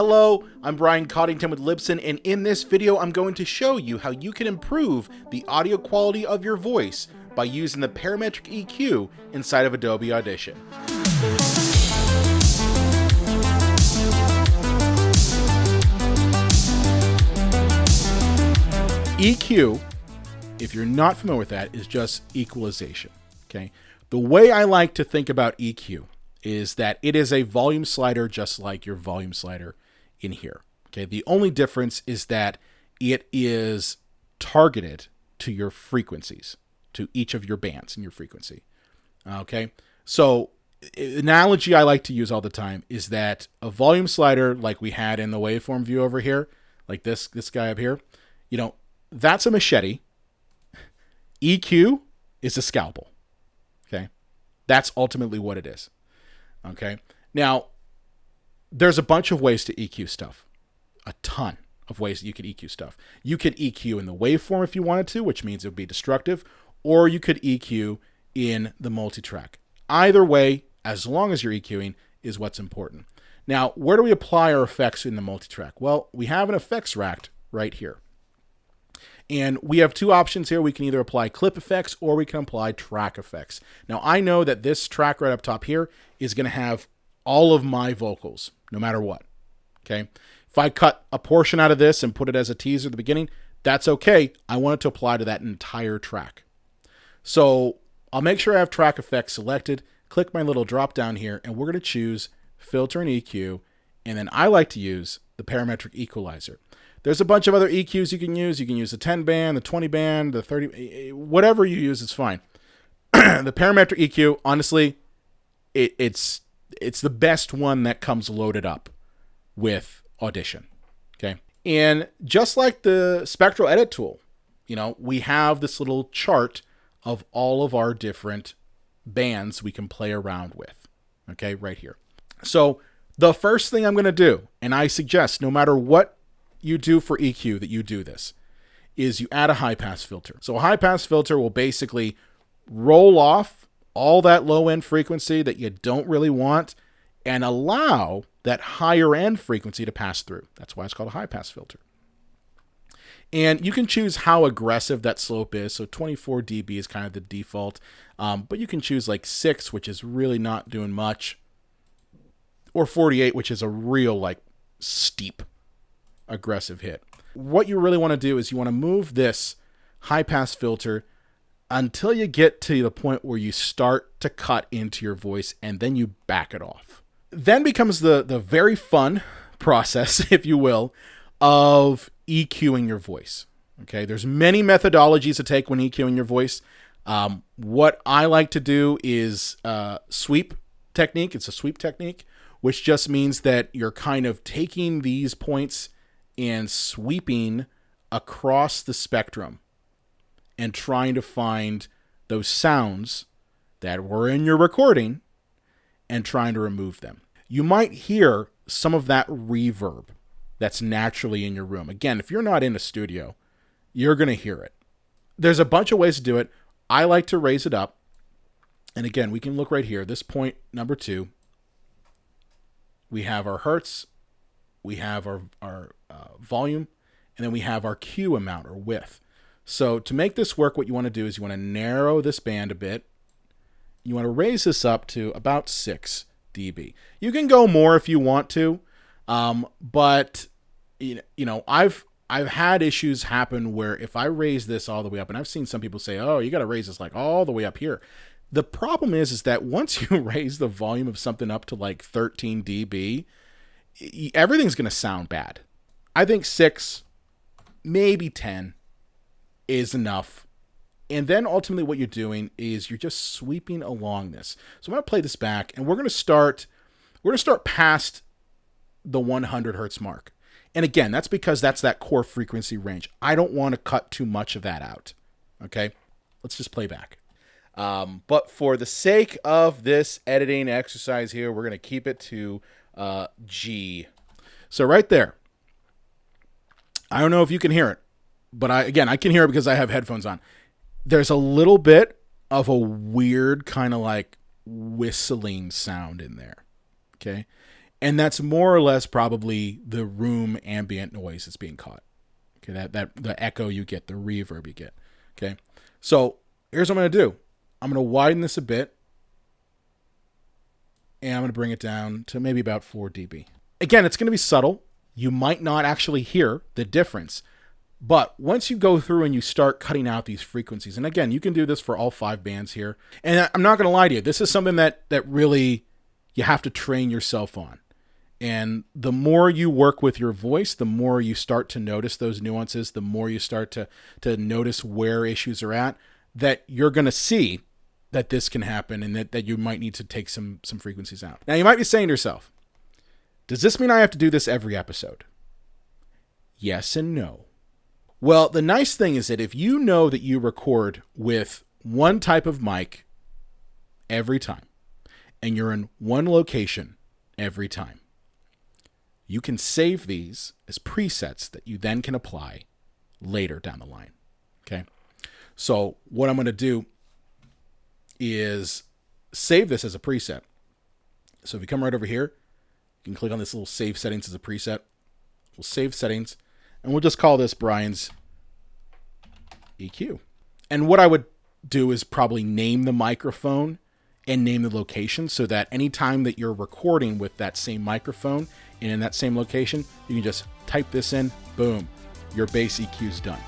Hello, I'm Brian Cottington with Libsyn, and in this video I'm going to show you how you can improve the audio quality of your voice by using the Parametric EQ inside of Adobe Audition. EQ, if you're not familiar with that, is just equalization. Okay, the way I like to think about EQ is that it is a volume slider just like your volume slider in here. Okay, the only difference is that it is targeted to your frequencies, to each of your bands in your frequency. Okay, so analogy I like to use all the time is that a volume slider like we had in the waveform view over here, like this guy up here, you know, that's a machete. EQ is a scalpel. Okay, that's ultimately what it is. Okay, now there's a bunch of ways to EQ stuff, a ton of ways that you could EQ stuff. You could EQ in the waveform if you wanted to, which means it would be destructive, or you could EQ in the multitrack. Either way, as long as you're EQing, is what's important. Now, where do we apply our effects in the multitrack? Well, we have an effects rack right here. And we have two options here. We can either apply clip effects or we can apply track effects. Now, I know that this track right up top here is going to have all of my vocals, no matter what. Okay. If I cut a portion out of this and put it as a teaser at the beginning, that's okay. I want it to apply to that entire track. So I'll make sure I have track effects selected, click my little drop down here, and we're going to choose filter and EQ. And then I like to use the parametric equalizer. There's a bunch of other EQs you can use. You can use the 10 band, the 20 band, the 30, whatever you use, it's fine. The parametric EQ, honestly, it's the best one that comes loaded up with Audition. Okay. And just like the spectral edit tool, you know, we have this little chart of all of our different bands we can play around with. Okay, right here. So the first thing I'm going to do, and I suggest no matter what you do for EQ that you do this, is you add a high pass filter. So a high pass filter will basically roll off all that low end frequency that you don't really want and allow that higher end frequency to pass through. That's why it's called a high pass filter. And you can choose how aggressive that slope is. So 24 dB is kind of the default, but you can choose like 6, which is really not doing much, or 48, which is a real like steep aggressive hit. What you really want to do is you want to move this high pass filter until you get to the point where you start to cut into your voice, and then you back it off. Then becomes the very fun process, if you will, of EQing your voice. Okay, there's many methodologies to take when EQing your voice. What I like to do is sweep technique. It's a sweep technique, which just means that you're kind of taking these points and sweeping across the spectrum and trying to find those sounds that were in your recording and trying to remove them. You might hear some of that reverb that's naturally in your room. Again, if you're not in a studio, you're going to hear it. There's a bunch of ways to do it. I like to raise it up. And again, we can look right here. This point number 2, we have our hertz, we have our volume, and then we have our Q amount or width. So to make this work, what you want to do is you want to narrow this band a bit. You want to raise this up to about 6 dB. You can go more if you want to, but you know, I've had issues happen where if I raise this all the way up, and I've seen some people say, "Oh, you got to raise this like all the way up here." The problem is that once you raise the volume of something up to like 13 dB, everything's going to sound bad. I think 6, maybe 10 is enough. And then ultimately what you're doing is you're just sweeping along this. So I'm going to play this back, and we're going to start past the 100 hertz mark. And again, that's because that's that core frequency range. I don't want to cut too much of that out. Okay, let's just play back. But for the sake of this editing exercise here, we're going to keep it to G. So right there, I don't know if you can hear it, but I can hear it because I have headphones on. There's a little bit of a weird kind of like whistling sound in there. Okay. And that's more or less probably the room ambient noise that's being caught. Okay, that the echo you get, the reverb you get. Okay, so here's what I'm going to do. I'm going to widen this a bit, and I'm going to bring it down to maybe about 4 dB. Again, it's going to be subtle. You might not actually hear the difference, but once you go through and you start cutting out these frequencies, and again, you can do this for all 5 bands here. And I'm not going to lie to you, this is something that really you have to train yourself on. And the more you work with your voice, the more you start to notice those nuances, the more you start to notice where issues are at, that you're going to see that this can happen and that you might need to take some frequencies out. Now, you might be saying to yourself, does this mean I have to do this every episode? Yes and no. Well, the nice thing is that if you know that you record with one type of mic every time, and you're in one location every time, you can save these as presets that you then can apply later down the line. Okay. So what I'm going to do is save this as a preset. So if you come right over here, you can click on this little save settings as a preset. We'll save settings and we'll just call this Brian's EQ. And what I would do is probably name the microphone and name the location so that anytime that you're recording with that same microphone and in that same location, you can just type this in, boom, your bass EQ is done.